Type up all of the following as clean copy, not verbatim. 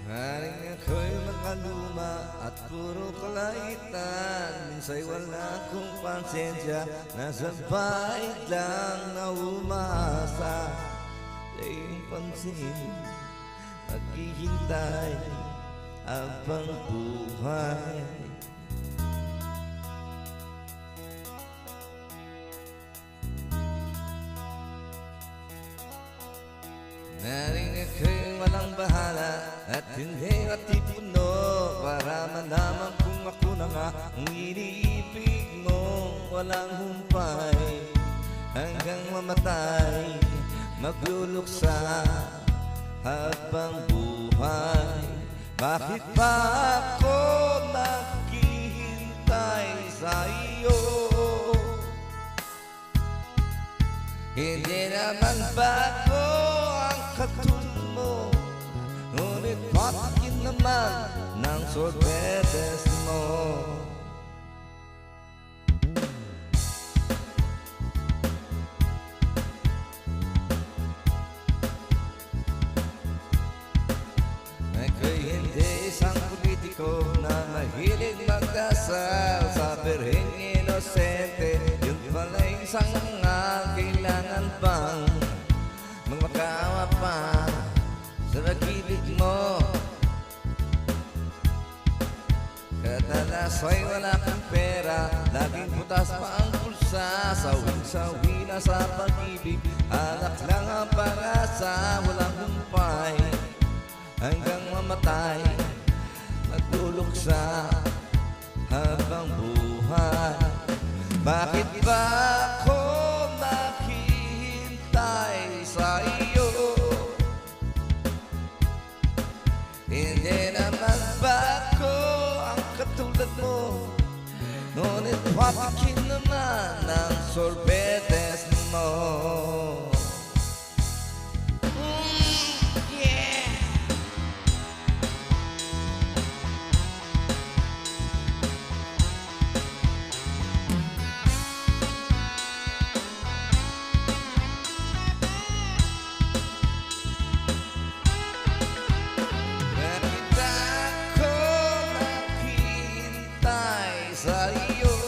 Haring ako'y makaluma at puro kalaitan. Minsa'y wala kong pansensya, nasa bahay lang na umasa. Sa iyong pansin, maghihintay habang buhay. Naring ako'y walang bahala at hindi matipuno, para malaman kung ako na nga ang iniibig mo. Walang humpay hanggang mamatay, magluluksa habang buhay. Bakit ba ako naghihintay sa iyo? Hindi naman bago ang katulad mo, ngunit bakit naman ng sorbetes mo? Ako'y hindi isang politiko na mahilig magdasal sa birheng inosente. Yun pala'y isang mga kailangan pang magmakaawa pa sa pag-ibig mo. Kadalas ay wala kang pera, laging butas pa ang pulsa. Sawing-sawi na sa pag-ibig, alak lang ang pag-asa. Walang humpay hanggang mamatay, magluluksa habang buhay. Bakit ba ako naghihintay sa iyo? Hindi naman bago ang katulad mo, ngunit bakit naman ang sorbetes mo? Sa iyo,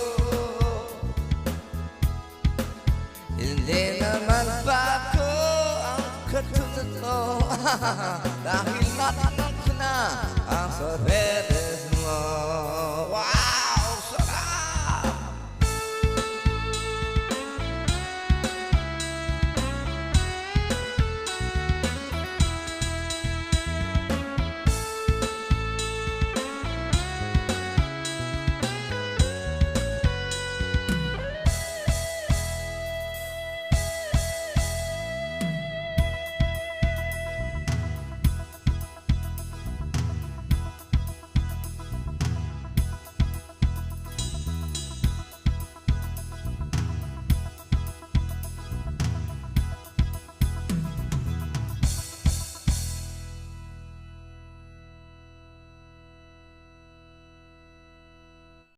hindi naman bago ang katulad mo. Dahil natanong ko na ang sorbetes mo.